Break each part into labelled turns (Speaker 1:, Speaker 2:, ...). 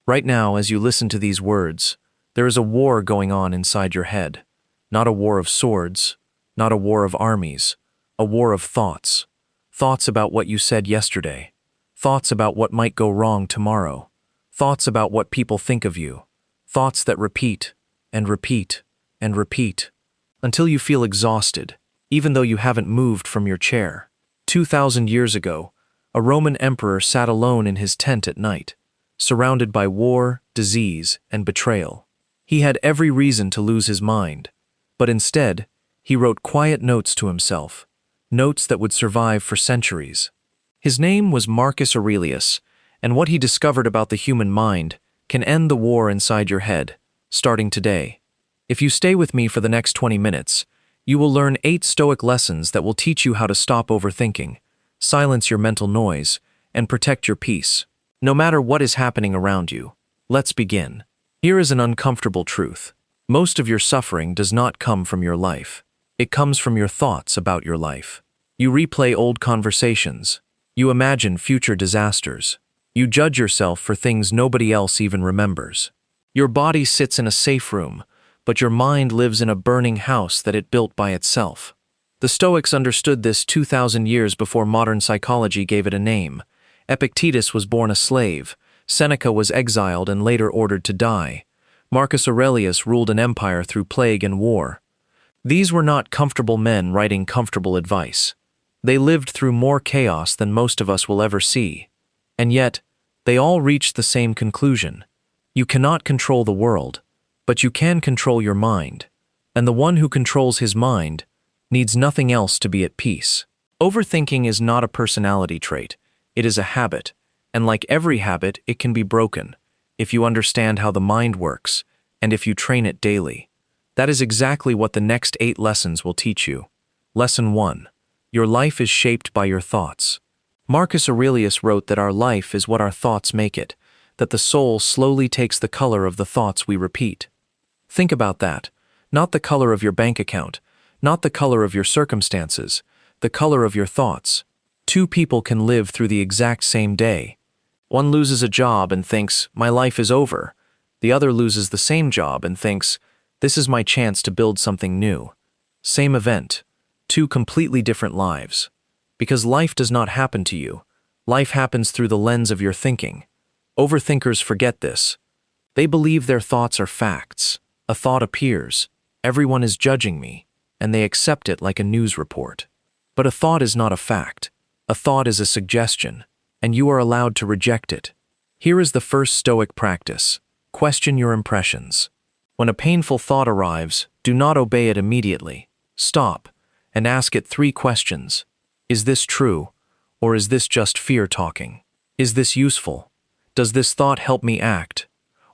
Speaker 1: Right now, as you listen to these words, there is a war going on inside your head. Not a war of swords, not a war of armies, a war of thoughts. Thoughts about what you said yesterday. Thoughts about what might go wrong tomorrow. Thoughts about what people think of you. Thoughts that repeat and repeat and repeat until you feel exhausted, even though you haven't moved from your chair. 2,000 years ago, a Roman emperor sat alone in his tent at night, surrounded by war, disease, and betrayal. He had every reason to lose his mind, but instead, he wrote quiet notes to himself, notes that would survive for centuries. His name was Marcus Aurelius, and what he discovered about the human mind can end the war inside your head, starting today. If you stay with me for the next 20 minutes, you will learn 8 Stoic lessons that will teach you how to stop overthinking, silence your mental noise, and protect your peace. No matter what is happening around you, let's begin. Here is an uncomfortable truth. Most of your suffering does not come from your life. It comes from your thoughts about your life. You replay old conversations. You imagine future disasters. You judge yourself for things nobody else even remembers. Your body sits in a safe room, but your mind lives in a burning house that it built by itself. The Stoics understood this 2,000 years before modern psychology gave it a name. Epictetus was born a slave. Seneca was exiled and later ordered to die. Marcus Aurelius ruled an empire through plague and war. These were not comfortable men writing comfortable advice. They lived through more chaos than most of us will ever see. And yet, they all reached the same conclusion. You cannot control the world, but you can control your mind. And the one who controls his mind needs nothing else to be at peace. Overthinking is not a personality trait. It is a habit. And like every habit, it can be broken if you understand how the mind works and if you train it daily. That is exactly what the next 8 lessons will teach you. Lesson 1. Your life is shaped by your thoughts. Marcus Aurelius wrote that our life is what our thoughts make it, that the soul slowly takes the color of the thoughts we repeat. Think about that. Not the color of your bank account, not the color of your circumstances, the color of your thoughts. 2 people can live through the exact same day. One loses a job and thinks, my life is over. The other loses the same job and thinks, this is my chance to build something new. Same event, 2 completely different lives. Because life does not happen to you. Life happens through the lens of your thinking. Overthinkers forget this. They believe their thoughts are facts. A thought appears, everyone is judging me, and they accept it like a news report. But a thought is not a fact. A thought is a suggestion, and you are allowed to reject it. Here is the first Stoic practice. Question your impressions. When a painful thought arrives, do not obey it immediately. Stop, and ask it 3 questions. Is this true, or is this just fear talking? Is this useful? Does this thought help me act,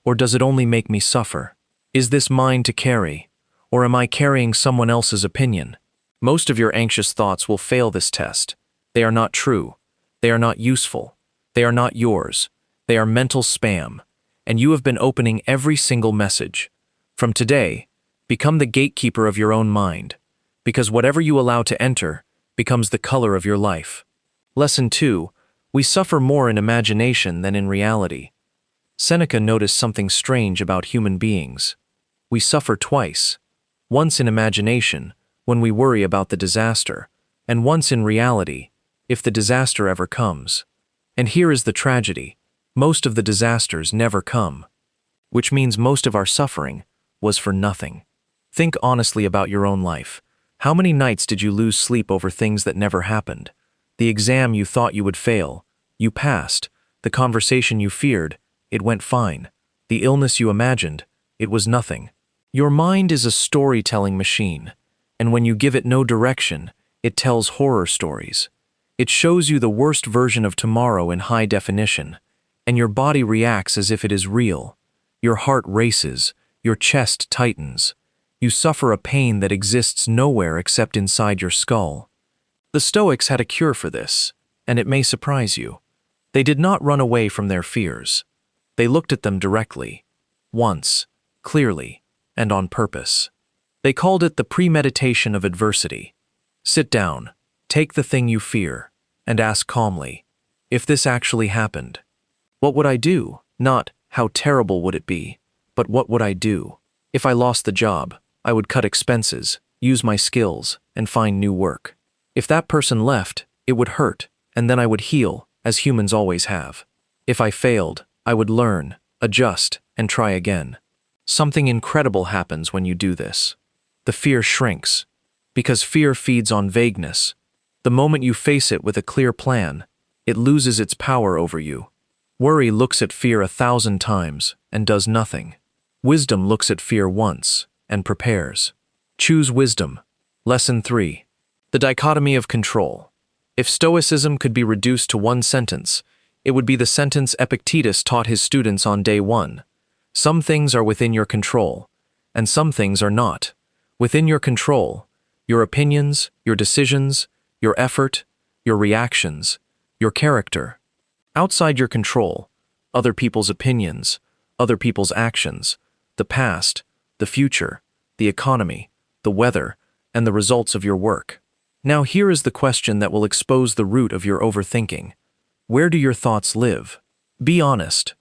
Speaker 1: or does it only make me suffer? Is this mine to carry, or am I carrying someone else's opinion? Most of your anxious thoughts will fail this test. They are not true. They are not useful. They are not yours. They are mental spam, and you have been opening every single message. From today, become the gatekeeper of your own mind, because whatever you allow to enter becomes the color of your life. Lesson 2. We suffer more in imagination than in reality. Seneca noticed something strange about human beings. We suffer twice. Once in imagination, when we worry about the disaster, and once in reality, if the disaster ever comes. And here is the tragedy. Most of the disasters never come, which means most of our suffering was for nothing. Think honestly about your own life. How many nights did you lose sleep over things that never happened? The exam you thought you would fail, you passed. The conversation you feared, it went fine. The illness you imagined, it was nothing. Your mind is a storytelling machine, and when you give it no direction, it tells horror stories. It shows you the worst version of tomorrow in high definition, and your body reacts as if it is real. Your heart races, your chest tightens. You suffer a pain that exists nowhere except inside your skull. The Stoics had a cure for this, and it may surprise you. They did not run away from their fears. They looked at them directly, once, clearly, and on purpose. They called it the premeditation of adversity. Sit down, take the thing you fear, and ask calmly, if this actually happened, what would I do? Not, How terrible would it be? But what would I do? If I lost the job, I would cut expenses, use my skills, and find new work. If that person left, it would hurt, and then I would heal, as humans always have. If I failed, I would learn, adjust, and try again. Something incredible happens when you do this. The fear shrinks, because fear feeds on vagueness. The moment you face it with a clear plan, it loses its power over you. Worry looks at fear 1,000 times and does nothing. Wisdom looks at fear once and prepares. Choose wisdom. Lesson 3. The dichotomy of control. If Stoicism could be reduced to one sentence, it would be the sentence Epictetus taught his students on day 1. Some things are within your control, and some things are not. Within your control, your opinions, your decisions, your effort, your reactions, your character. Outside your control, other people's opinions, other people's actions, the past, the future, the economy, the weather, and the results of your work. Now here is the question that will expose the root of your overthinking. Where do your thoughts live? Be honest.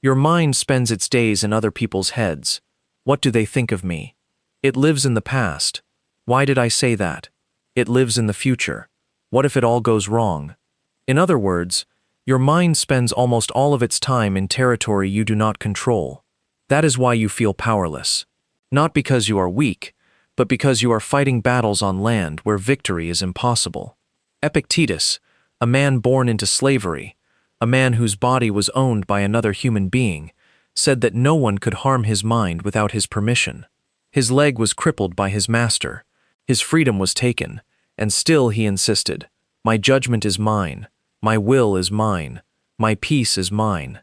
Speaker 1: Your mind spends its days in other people's heads. What do they think of me? It lives in the past. Why did I say that? It lives in the future. What if it all goes wrong? In other words, your mind spends almost all of its time in territory you do not control. That is why you feel powerless. Not because you are weak, but because you are fighting battles on land where victory is impossible. Epictetus, a man born into slavery, a man whose body was owned by another human being, said that no one could harm his mind without his permission. His leg was crippled by his master. His freedom was taken, and still he insisted, "My judgment is mine. My will is mine. My peace is mine."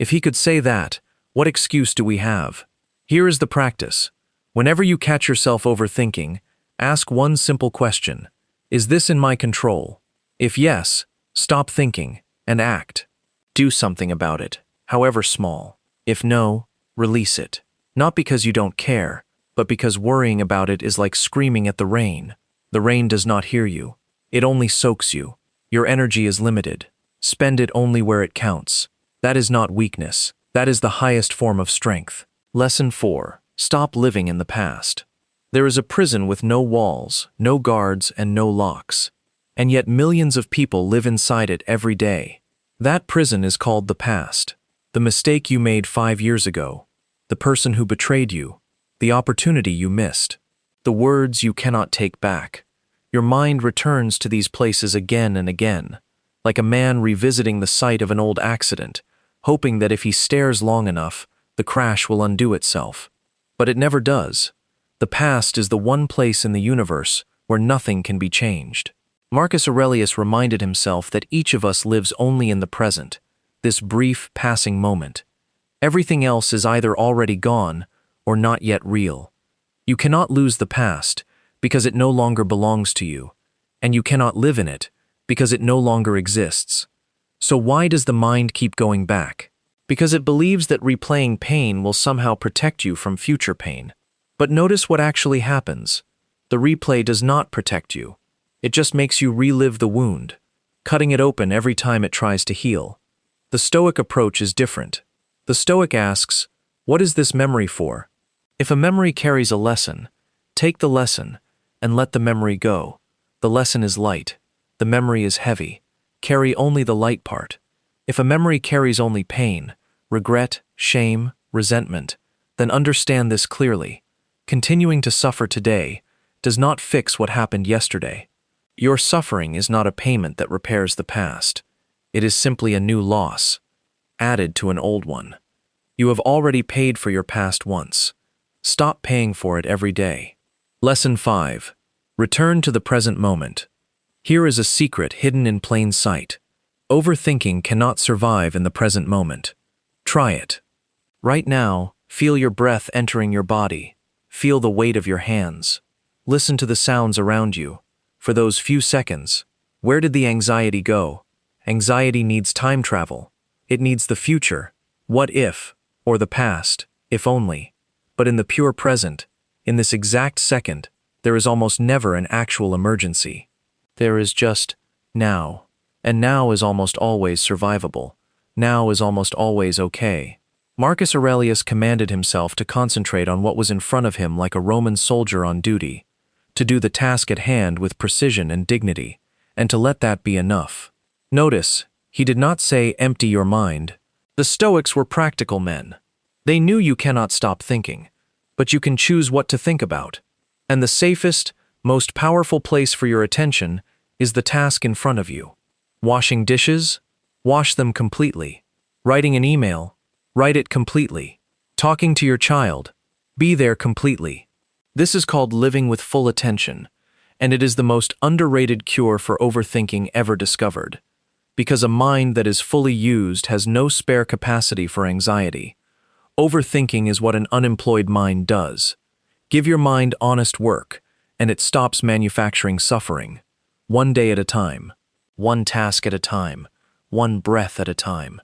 Speaker 1: If he could say that, what excuse do we have? Here is the practice. Whenever you catch yourself overthinking, ask one simple question. Is this in my control? If yes, stop thinking and act. Do something about it, however small. If no, release it. Not because you don't care, but because worrying about it is like screaming at the rain. The rain does not hear you. It only soaks you. Your energy is limited. Spend it only where it counts. That is not weakness. That is the highest form of strength. Lesson 4. Stop living in the past. There is a prison with no walls, no guards, and no locks. And yet millions of people live inside it every day. That prison is called the past. The mistake you made 5 years ago. The person who betrayed you. The opportunity you missed. The words you cannot take back. Your mind returns to these places again and again, like a man revisiting the site of an old accident, hoping that if he stares long enough, the crash will undo itself. But it never does. The past is the one place in the universe where nothing can be changed. Marcus Aurelius reminded himself that each of us lives only in the present, this brief, passing moment. Everything else is either already gone or not yet real. You cannot lose the past because it no longer belongs to you, and you cannot live in it because it no longer exists. So why does the mind keep going back? Because it believes that replaying pain will somehow protect you from future pain. But notice what actually happens. The replay does not protect you. It just makes you relive the wound, cutting it open every time it tries to heal. The Stoic approach is different. The Stoic asks, what is this memory for? If a memory carries a lesson, take the lesson and let the memory go. The lesson is light. The memory is heavy. Carry only the light part. If a memory carries only pain, regret, shame, resentment, then understand this clearly. Continuing to suffer today does not fix what happened yesterday. Your suffering is not a payment that repairs the past. It is simply a new loss, added to an old one. You have already paid for your past once. Stop paying for it every day. Lesson 5. Return to the present moment. Here is a secret hidden in plain sight. Overthinking cannot survive in the present moment. Try it. Right now, feel your breath entering your body. Feel the weight of your hands. Listen to the sounds around you. For those few seconds, where did the anxiety go? Anxiety needs time travel. It needs the future, what if, or the past, if only. But in the pure present, in this exact second, there is almost never an actual emergency. There is just now. And now is almost always survivable. Now is almost always okay. Marcus Aurelius commanded himself to concentrate on what was in front of him like a Roman soldier on duty, to do the task at hand with precision and dignity, and to let that be enough. Notice, he did not say empty your mind. The Stoics were practical men. They knew you cannot stop thinking, but you can choose what to think about. And the safest, most powerful place for your attention is the task in front of you. Washing dishes? Wash them completely. Writing an email? Write it completely. Talking to your child? Be there completely. This is called living with full attention, and it is the most underrated cure for overthinking ever discovered, because a mind that is fully used has no spare capacity for anxiety. Overthinking is what an unemployed mind does. Give your mind honest work, and it stops manufacturing suffering. One day at a time, one task at a time, one breath at a time.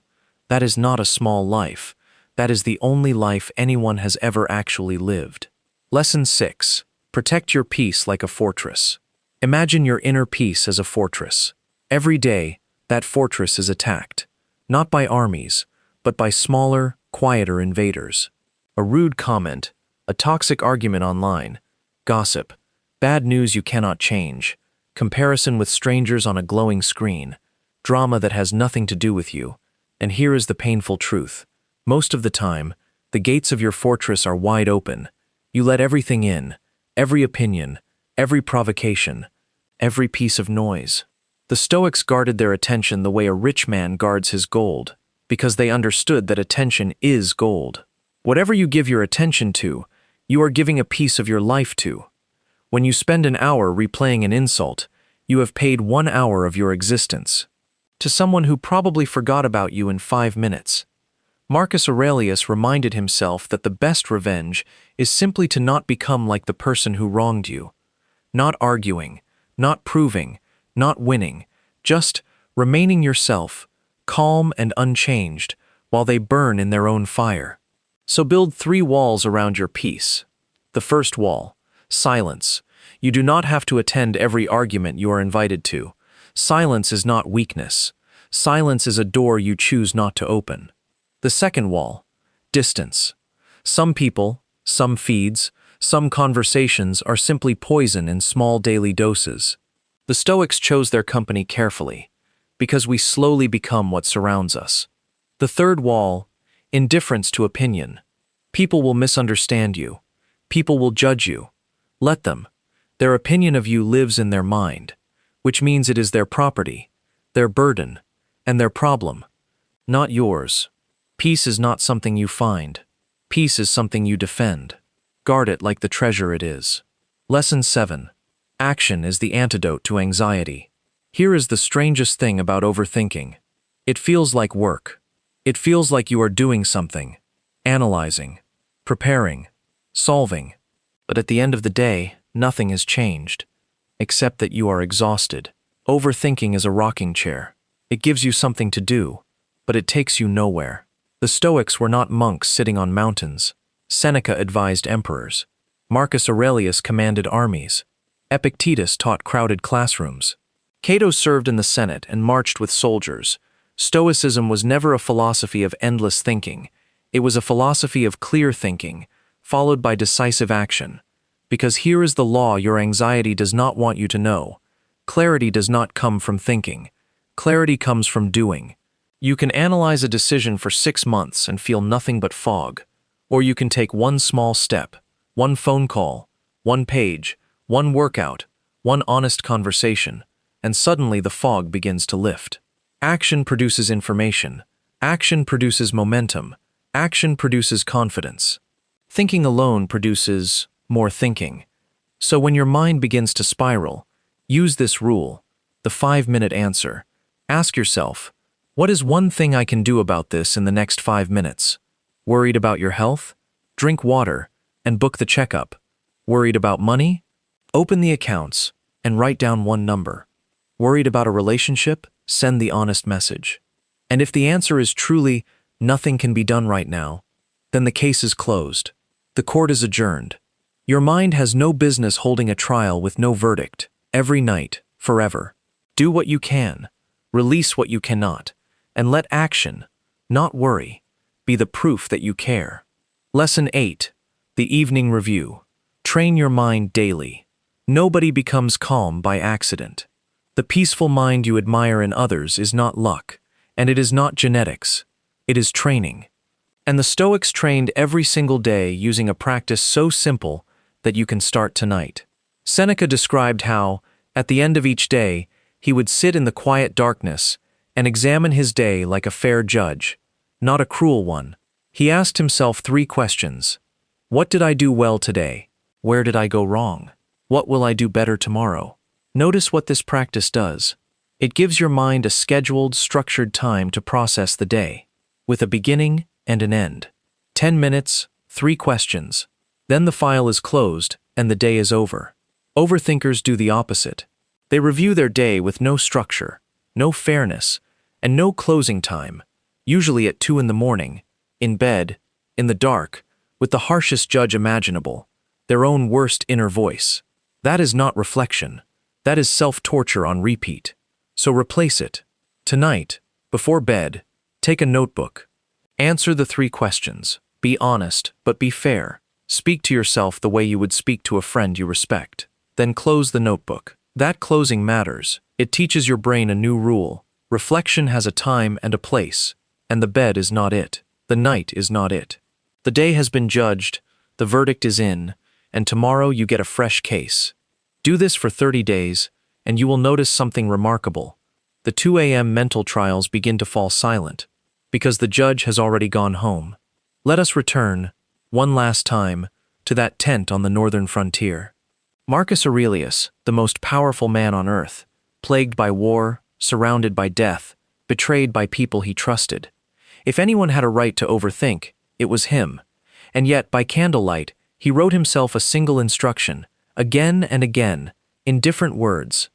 Speaker 1: That is not a small life. That is the only life anyone has ever actually lived. Lesson 6. Protect your peace like a fortress. Imagine your inner peace as a fortress. Every day, that fortress is attacked, not by armies, but by smaller, quieter invaders. A rude comment, a toxic argument online, gossip, bad news you cannot change, comparison with strangers on a glowing screen, drama that has nothing to do with you. And here is the painful truth. Most of the time, the gates of your fortress are wide open. You let everything in, every opinion, every provocation, every piece of noise. The Stoics guarded their attention the way a rich man guards his gold, because they understood that attention is gold. Whatever you give your attention to, you are giving a piece of your life to. When you spend an hour replaying an insult, you have paid 1 hour of your existence to someone who probably forgot about you in 5 minutes. Marcus Aurelius reminded himself that the best revenge is simply to not become like the person who wronged you. Not arguing, not proving, not winning, just remaining yourself, calm and unchanged, while they burn in their own fire. So build 3 walls around your peace. The first wall, silence. You do not have to attend every argument you are invited to. Silence is not weakness. Silence is a door you choose not to open. The second wall, distance. Some people, some feeds, some conversations are simply poison in small daily doses. The Stoics chose their company carefully, because we slowly become what surrounds us. The third wall, indifference to opinion. People will misunderstand you. People will judge you. Let them. Their opinion of you lives in their mind, which means it is their property, their burden, and their problem, not yours. Peace is not something you find. Peace is something you defend. Guard it like the treasure it is. Lesson 7. Action is the antidote to anxiety. Here is the strangest thing about overthinking. It feels like work. It feels like you are doing something, analyzing, preparing, solving. But at the end of the day, nothing has changed, except that you are exhausted. Overthinking is a rocking chair. It gives you something to do, but it takes you nowhere. The Stoics were not monks sitting on mountains. Seneca advised emperors. Marcus Aurelius commanded armies. Epictetus taught crowded classrooms. Cato served in the Senate and marched with soldiers. Stoicism was never a philosophy of endless thinking. It was a philosophy of clear thinking, followed by decisive action. Because here is the law your anxiety does not want you to know. Clarity does not come from thinking. Clarity comes from doing. You can analyze a decision for 6 months and feel nothing but fog. Or you can take one small step, one phone call, one page, one workout, one honest conversation, and suddenly the fog begins to lift. Action produces information. Action produces momentum. Action produces confidence. Thinking alone produces more thinking. So when your mind begins to spiral, use this rule, the 5-minute answer. Ask yourself, what is one thing I can do about this in the next 5 minutes? Worried about your health? Drink water and book the checkup. Worried about money? Open the accounts and write down one number. Worried about a relationship? Send the honest message. And if the answer is truly, nothing can be done right now, then the case is closed. The court is adjourned. Your mind has no business holding a trial with no verdict, every night, forever. Do what you can, release what you cannot, and let action, not worry, be the proof that you care. Lesson 8. The Evening Review. Train your mind daily. Nobody becomes calm by accident. The peaceful mind you admire in others is not luck, and it is not genetics. It is training. And the Stoics trained every single day using a practice so simple that you can start tonight. Seneca described how, at the end of each day, he would sit in the quiet darkness and examine his day like a fair judge, not a cruel one. He asked himself 3 questions. What did I do well today? Where did I go wrong? What will I do better tomorrow? Notice what this practice does. It gives your mind a scheduled, structured time to process the day, with a beginning and an end. 10 minutes, 3 questions. Then the file is closed and the day is over. Overthinkers do the opposite. They review their day with no structure, no fairness, and no closing time, usually at 2 in the morning, in bed, in the dark, with the harshest judge imaginable, their own worst inner voice. That is not reflection. That is self-torture on repeat. So replace it. Tonight, before bed, take a notebook. Answer the 3 questions. Be honest, but be fair. Speak to yourself the way you would speak to a friend you respect. Then close the notebook. That closing matters. It teaches your brain a new rule. Reflection has a time and a place, and the bed is not it. The night is not it. The day has been judged, the verdict is in, and tomorrow you get a fresh case. Do this for 30 days, and you will notice something remarkable. The 2 a.m. mental trials begin to fall silent, because the judge has already gone home. Let us return, one last time, to that tent on the northern frontier. Marcus Aurelius, the most powerful man on earth, plagued by war, surrounded by death, betrayed by people he trusted. If anyone had a right to overthink, it was him. And yet, by candlelight, he wrote himself a single instruction, again and again, in different words.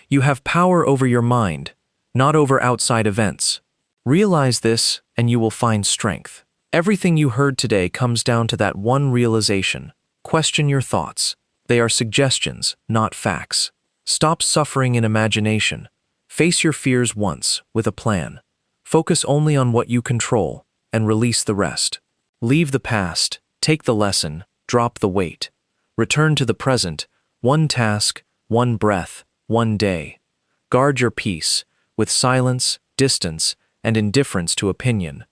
Speaker 1: You have power over your mind, not over outside events. Realize this, and you will find strength. Everything you heard today comes down to that one realization. Question your thoughts. They are suggestions, not facts. Stop suffering in imagination. Face your fears once, with a plan. Focus only on what you control, and release the rest. Leave the past, take the lesson, drop the weight. Return to the present, one task, one breath, one day. Guard your peace, with silence, distance, and indifference to opinion.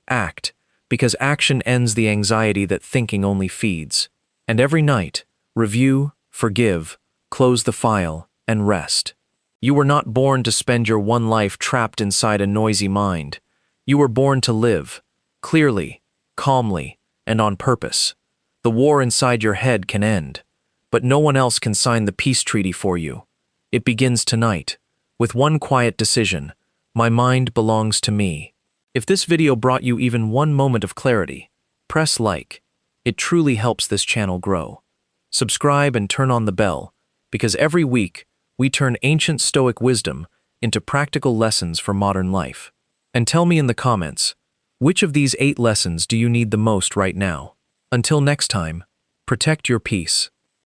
Speaker 1: Act, because action ends the anxiety that thinking only feeds. And every night, review, forgive, close the file, and rest. You were not born to spend your one life trapped inside a noisy mind. You were born to live, clearly, calmly, and on purpose. The war inside your head can end, but no one else can sign the peace treaty for you. It begins tonight, with one quiet decision. My mind belongs to me. If this video brought you even one moment of clarity, press like. It truly helps this channel grow. Subscribe and turn on the bell, because every week, we turn ancient Stoic wisdom into practical lessons for modern life. And tell me in the comments, which of these 8 lessons do you need the most right now? Until next time, protect your peace.